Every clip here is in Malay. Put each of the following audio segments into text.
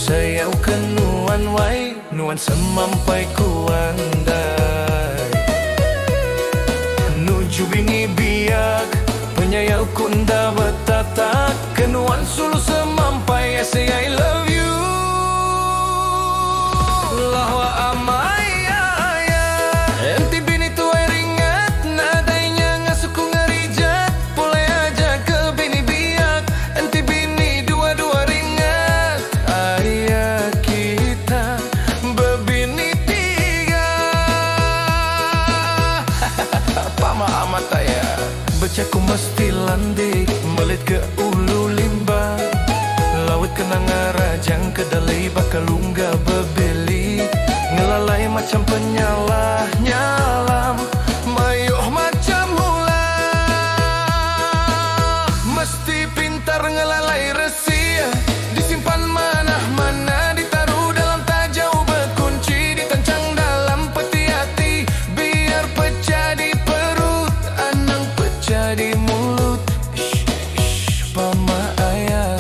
sayau kenuan wai nuan semampai ku andai nuju bini biak penyayau ku nda betatak kenuan sulu semampai I say I love you lahwa amai ya enti bini tu ai ringat nadainya ngasuku ngerijat pulai aja ke bini biak enti bini dua-dua ringat ayah kita bebini tiga pama amat ya becaku mesti landai melit ke ulu limbah laut kenang rajang kedalai bakal lungga bebeli ngelalai macam penyalah nyalam mayuh macam mula mesti pintar ngelalai resi disimpan mana-mana ditaruh dalam tak jauh berkunci ditancang dalam peti hati biar pecah di perut anang pecah di mulut pama ayah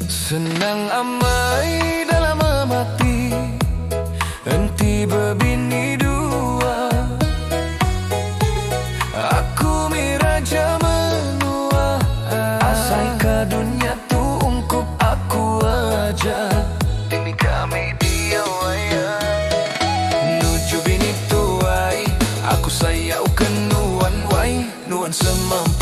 senang amai dalam mati enti bebini dua aku miraja menua asai ke dunia tu ungkup aku aja demi kami dia waya nuju bini tuai aku sayau kenuan wai nuan semampu